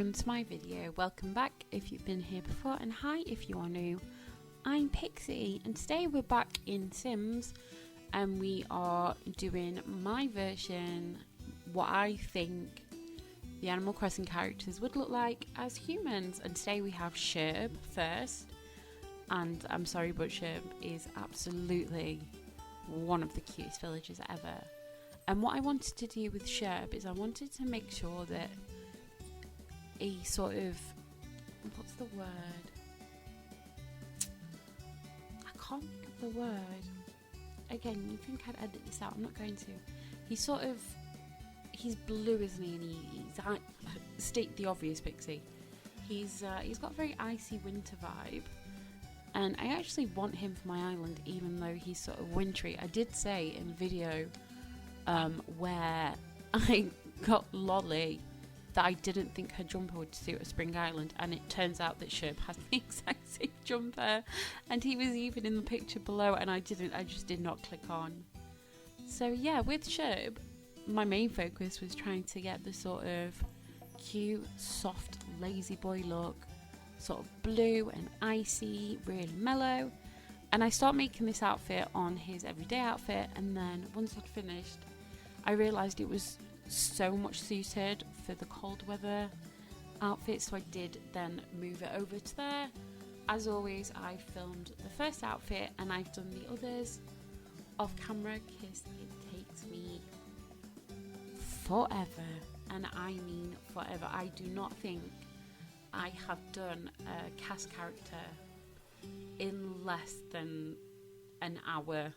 welcome to my video. Welcome back if you've been here before, and hi if you are new. I'm Pixie, and today we're back in Sims and we are doing my version, what I think the Animal Crossing characters would look like as humans. And today we have Sherb first, and I'm sorry but Sherb is absolutely one of the cutest villagers ever. And what I wanted to do with Sherb is I wanted to make sure that he sort of, what's the word? I can't think of the word. Again, you think I'd edit this out, I'm not going to. He's blue, isn't he? And he's state the obvious, Pixie. He's got a very icy winter vibe. And I actually want him for my island, even though he's sort of wintry. I did say in the video where I got Lolly that I didn't think her jumper would suit a spring island, and it turns out that Sherb has the exact same jumper, and he was even in the picture below, and I just did not click on. So yeah, with Sherb, my main focus was trying to get the sort of cute, soft, lazy boy look, sort of blue and icy, really mellow. And I started making this outfit on his everyday outfit, and then once I'd finished, I realised it was so much suited for the cold weather outfit, so I did then move it over to there. As always, I filmed the first outfit and I've done the others off camera because it takes me forever, and I mean forever. I do not think I have done a cast character in less than an hour,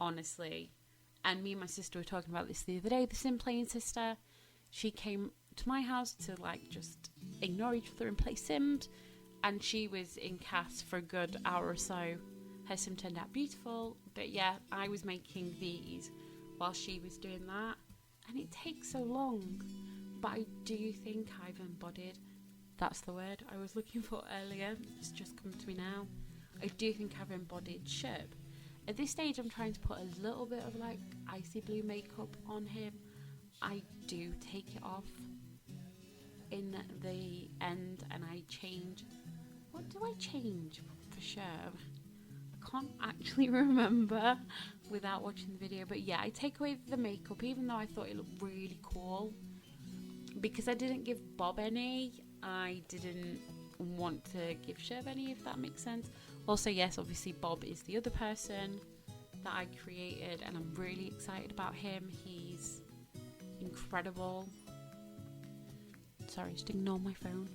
honestly. And me and my sister were talking about this the other day, the sim playing sister. She came to my house to like just ignore each other and play Sims, and she was in cast for a good hour or so. Her sim turned out beautiful, but yeah, I was making these while she was doing that, and it takes so long. But I do think I've embodied, that's the word I was looking for earlier, it's just come to me now. I do think I've embodied Sherb. At this stage, I'm trying to put a little bit of like icy blue makeup on him. I do take it off in the end, and I change. What do I change for Sherb? I can't actually remember without watching the video, but yeah, I take away the makeup, even though I thought it looked really cool. Because I didn't give Bob any, I didn't want to give Sherb any, if that makes sense. Also, yes, obviously Bob is the other person that I created, and I'm really excited about him. He's incredible. Sorry, just ignore my phone.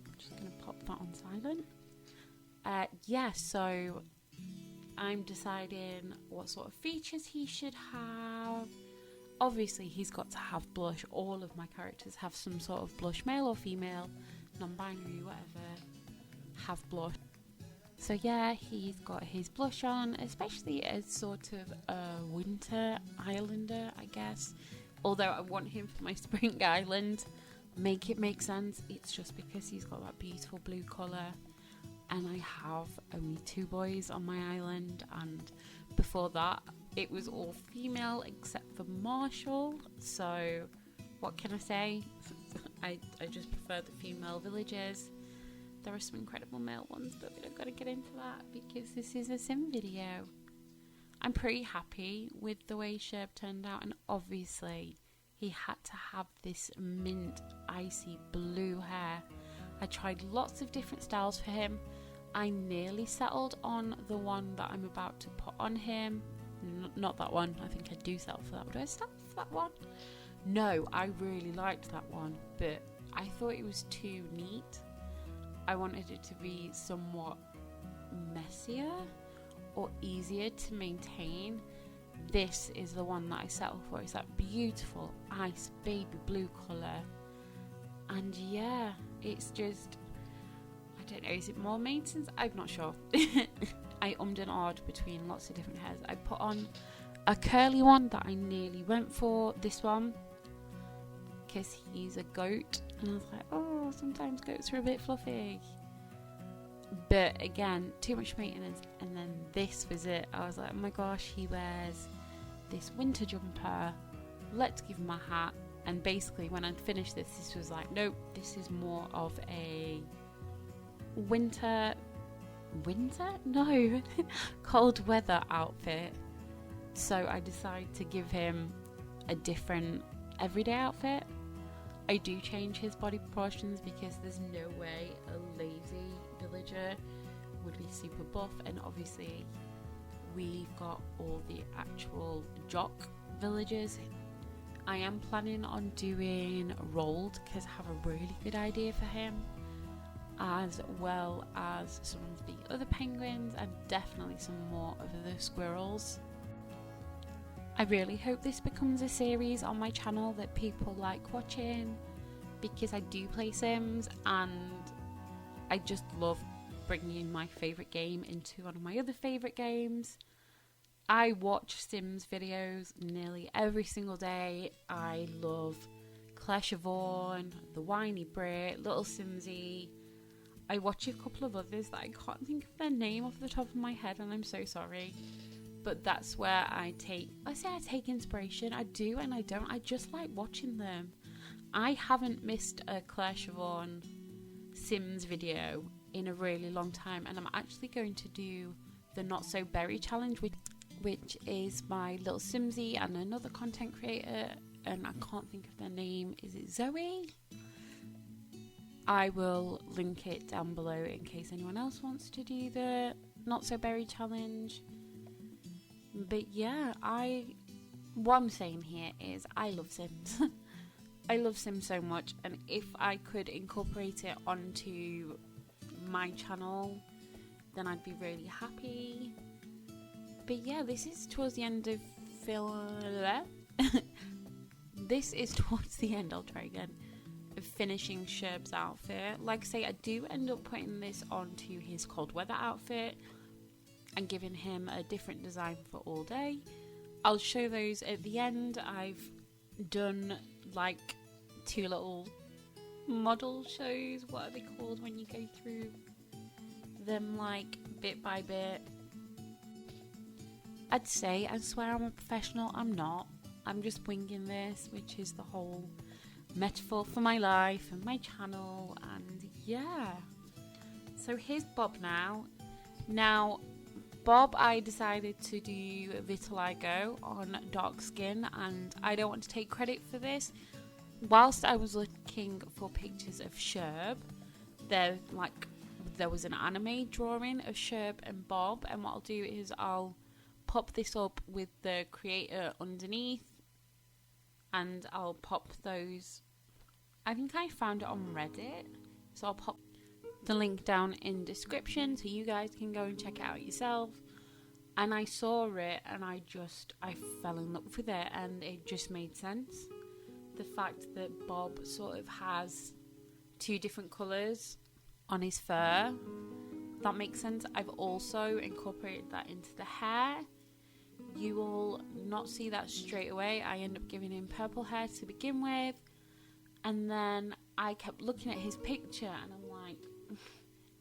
I'm just going to pop that on silent. Yeah, so I'm deciding what sort of features he should have. Obviously, he's got to have blush. All of my characters have some sort of blush, male or female, non-binary, whatever, have blush. So yeah, he's got his blush on, especially as sort of a winter islander, I guess. Although I want him for my spring island. Make it make sense. It's just because he's got that beautiful blue colour, and I have only 2 boys on my island, and before that it was all female except for Marshall. So what can I say? I just prefer the female villagers. There are some incredible male ones, but we don't got to get into that because this is a sim video. I'm pretty happy with the way Sherb turned out, and obviously he had to have this mint icy blue hair. I tried lots of different styles for him. I nearly settled on the one that I'm about to put on him. Not that one. I think I do settle for that one. Do I settle for that one? No, I really liked that one, but I thought it was too neat. I wanted it to be somewhat messier or easier to maintain. This is the one that I settled for. It's that beautiful ice baby blue colour. And yeah, it's just, I don't know, is it more maintenance? I'm not sure. I ummed and ahed between lots of different hairs. I put on a curly one that I nearly went for, this one, because he's a goat, and I was like, oh, sometimes goats are a bit fluffy. But again, too much maintenance. And then this was it. I was like, oh my gosh, he wears this winter jumper. Let's give him a hat. And basically when I'd finished this was like, nope, this is more of a winter? No, cold weather outfit. So I decided to give him a different everyday outfit. I do change his body proportions because there's no way a lazy villager would be super buff, and obviously we've got all the actual jock villagers. I am planning on doing Rolled because I have a really good idea for him, as well as some of the other penguins and definitely some more of the squirrels. I really hope this becomes a series on my channel that people like watching, because I do play Sims and I just love bringing my favourite game into one of my other favourite games. I watch Sims videos nearly every single day. I love Claire Siobhan, The Whiny Brit, Little Simsy. I watch a couple of others that I can't think of their name off the top of my head, and I'm so sorry. But that's where I take inspiration. I do and I don't. I just like watching them. I haven't missed a Claire Siobhan Sims video in a really long time, and I'm actually going to do the Not So Berry challenge, which is my little Simsy and another content creator, and I can't think of their name. Is it Zoe? I will link it down below in case anyone else wants to do the Not So Berry challenge. But yeah, what I'm saying here is I love Sims. I love Sims so much, and if I could incorporate it onto my channel, then I'd be really happy. But yeah, this is towards the end of this is towards the end, I'll try again, of finishing Sherb's outfit. Like I say, I do end up putting this onto his cold weather outfit and giving him a different design for all day. I'll show those at the end. I've done like 2 little model shows. What are they called when you go through them like bit by bit? I'd say, I swear I'm a professional. I'm not. I'm just winging this, which is the whole metaphor for my life and my channel. And yeah, so here's Bob now. Bob, I decided to do vitiligo on dark skin, and I don't want to take credit for this. Whilst I was looking for pictures of Sherb, there was an anime drawing of Sherb and Bob, and what I'll do is I'll pop this up with the creator underneath, and I'll pop those. I think I found it on Reddit, so I'll pop the link down in description so you guys can go and check it out yourself. And I saw it and I fell in love with it, and it just made sense. The fact that Bob sort of has 2 different colours on his fur, that makes sense. I've also incorporated that into the hair. You will not see that straight away. I end up giving him purple hair to begin with, and then I kept looking at his picture and I'm like,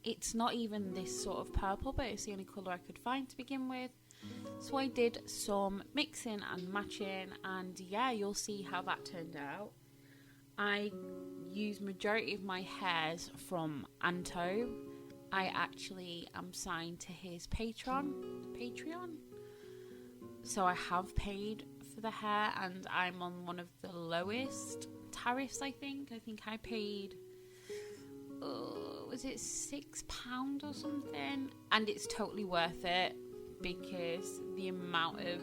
it's not even this sort of purple, but it's the only colour I could find to begin with. So I did some mixing and matching, and yeah, you'll see how that turned out. I used majority of my hairs from Anto. I actually am signed to his Patreon. So I have paid for the hair, and I'm on one of the lowest tariffs, I think. I think I paid, was it £6 or something? And it's totally worth it, because the amount of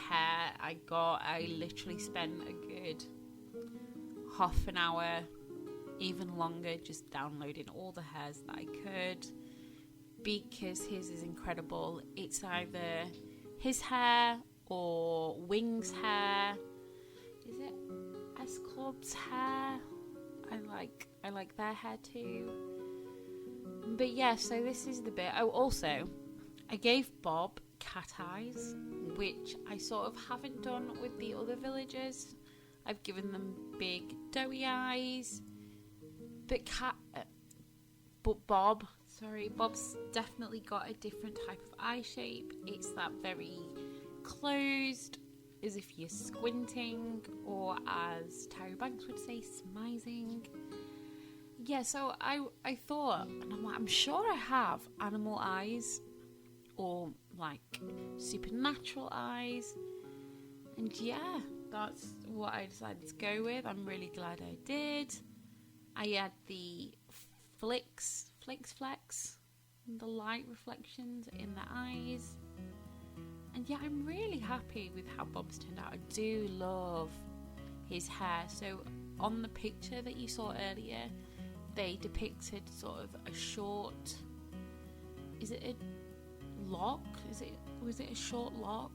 hair I got, I literally spent a good half an hour, even longer, just downloading all the hairs that I could, because his is incredible. It's either his hair or Wing's hair. Is it S Club's hair? I like their hair too. But yeah, so this is the bit. Oh, also, I gave Bob cat eyes, which I sort of haven't done with the other villagers. I've given them big doughy eyes, but Bob's definitely got a different type of eye shape. It's that very closed, as if you're squinting, or as Tyra Banks would say, smizing. Yeah, so I thought, and I'm like, I'm sure I have animal eyes, or like supernatural eyes, and yeah, that's what I decided to go with. I'm really glad I did. I had the flex, the light reflections in the eyes, and yeah, I'm really happy with how Bob's turned out. I do love his hair. So on the picture that you saw earlier, they depicted sort of a short, is it a lock? Was it a short lock?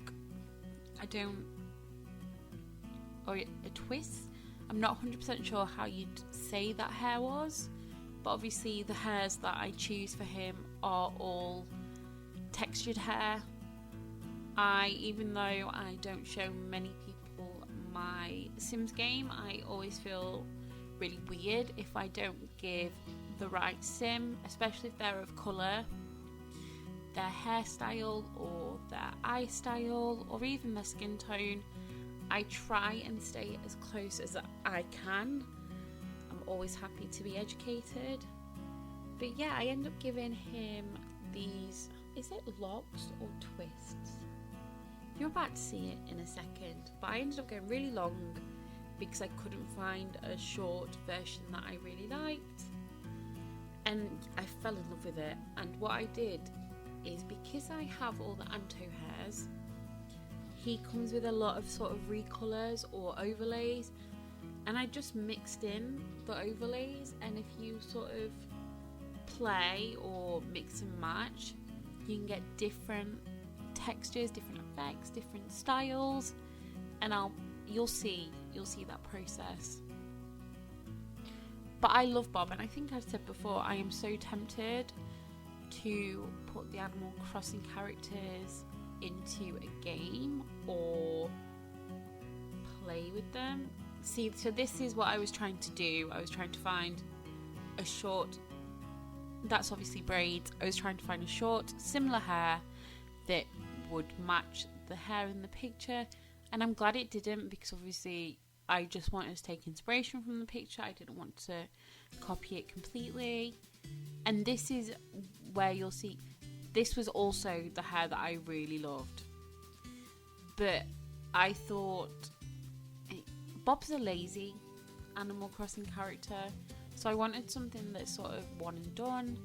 Or a twist? I'm not 100% sure how you'd say that hair was, but obviously the hairs that I choose for him are all textured hair. Even though I don't show many people my Sims game, I always feel really weird if I don't give the right sim, especially if they're of colour, their hairstyle or their eye style or even their skin tone. I try and stay as close as I can. I'm always happy to be educated. But yeah, I end up giving him these, is it locks or twists? You're about to see it in a second, but I ended up going really long because I couldn't find a short version that I really liked, and I fell in love with it. And what I did is, because I have all the Anto hairs, he comes with a lot of sort of recolours or overlays, and I just mixed in the overlays, and if you sort of play or mix and match, you can get different textures, different effects, different styles, and you'll see that process. But I love Bob, and I think I've said before, I am so tempted to put the Animal Crossing characters into a game or play with them. See, so this is what I was trying to do. I was trying to find a short, that's obviously braids. I was trying to find a short, similar hair that would match the hair in the picture, and I'm glad it didn't, because obviously I just wanted to take inspiration from the picture. I didn't want to copy it completely. And this is where you'll see, this was also the hair that I really loved, but I thought Bob's a lazy Animal Crossing character, so I wanted something that's sort of one and done.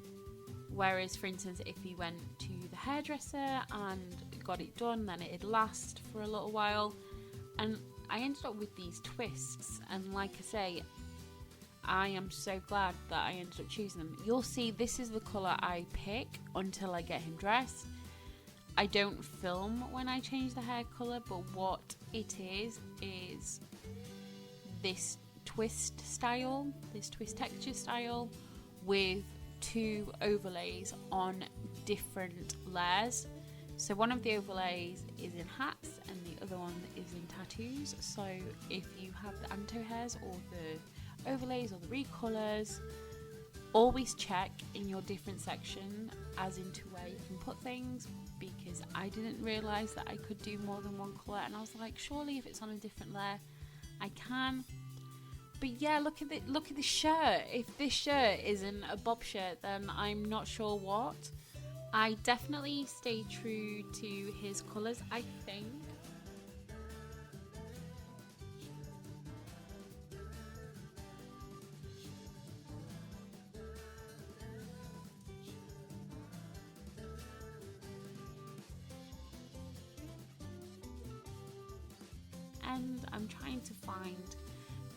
Whereas, for instance, if he went to the hairdresser and got it done, then it'd last for a little while. And I ended up with these twists, and like I say, I am so glad that I ended up choosing them. You'll see this is the colour I pick until I get him dressed. I don't film when I change the hair colour, but what it is this twist style, this twist texture style with two overlays on different layers. So one of the overlays is in hats and the other one is in tattoos. So if you have the Anto hairs or the overlays or the recolours, always check in your different section as into where you can put things, because I didn't realise that I could do more than one colour, and I was like, surely if it's on a different layer I can. But yeah, look at the shirt. If this shirt isn't a Bob shirt, then I'm not sure what. I definitely stay true to his colours, I think. And I'm trying to find,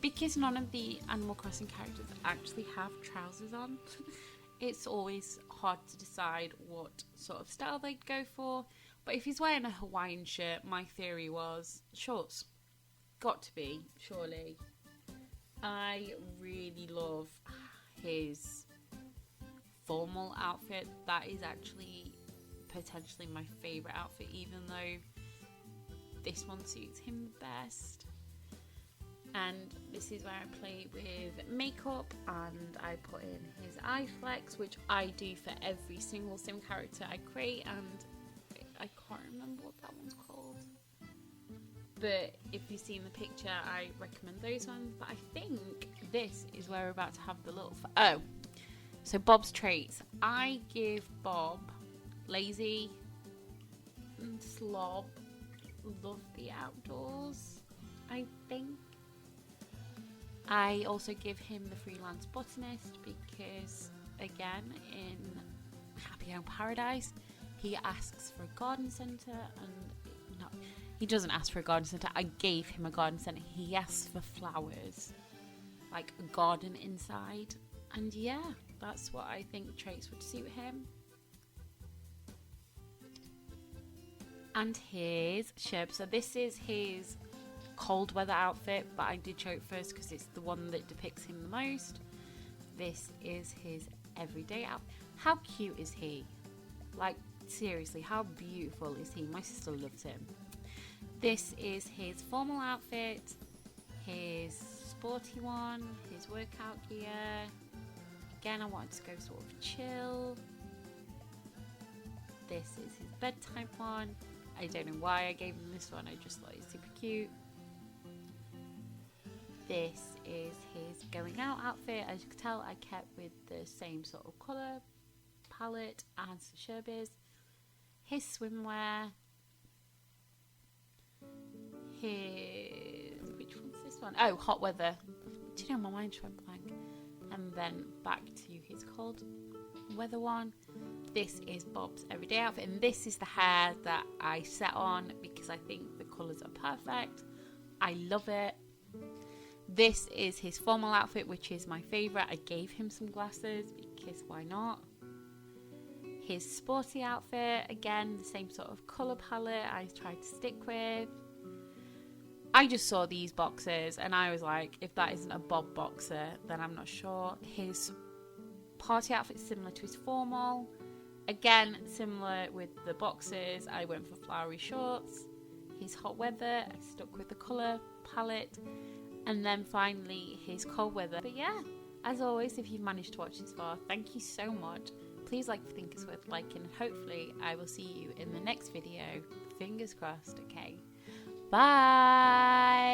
because none of the Animal Crossing characters actually have trousers on, it's always hard to decide what sort of style they'd go for. But if he's wearing a Hawaiian shirt, my theory was shorts. Got to be, surely. I really love his formal outfit. That is actually potentially my favourite outfit, even though this one suits him the best. And this is where I play with makeup, and I put in his eye flex, which I do for every single sim character I create, and I can't remember what that one's called, But if you've seen the picture, I recommend those ones. But I think this is where we're about to have the little... So Bob's traits. I give Bob lazy, slob, love the outdoors, I think. I also give him the freelance botanist because, again, in Happy Home Paradise, he asks for a garden centre and... No, he doesn't ask for a garden centre. I gave him a garden centre. He asks for flowers, like a garden inside. And yeah, that's what I think traits would suit him. And here's Sherb. So this is his cold weather outfit, but I did show it first because it's the one that depicts him the most. This is his everyday outfit. How cute is he? Like, seriously, how beautiful is he? My sister loves him. This is his formal outfit, his sporty one, his workout gear. Again, I wanted to go sort of chill. This is his bedtime one. I don't know why I gave him this one, I just thought it was super cute. This is his going out outfit. As you can tell, I kept with the same sort of colour palette as Sherb is. His swimwear. Which one's this one? Oh, hot weather. Do you know, my mind's went blank. And then back to his cold weather one. This is Bob's everyday outfit, and this is the hair that I set on because I think the colours are perfect. I love it. This is his formal outfit, which is my favourite. I gave him some glasses because why not? His sporty outfit, again, the same sort of colour palette I tried to stick with. I just saw these boxers and I was like, if that isn't a Bob boxer, then I'm not sure. His party outfit is similar to his formal. Again, similar with the boxers, I went for flowery shorts. His hot weather, I stuck with the colour palette. And then finally, his cold weather. But yeah, as always, if you've managed to watch this far, thank you so much. Please like if you think it's worth liking. Hopefully, I will see you in the next video. Fingers crossed, okay? Bye!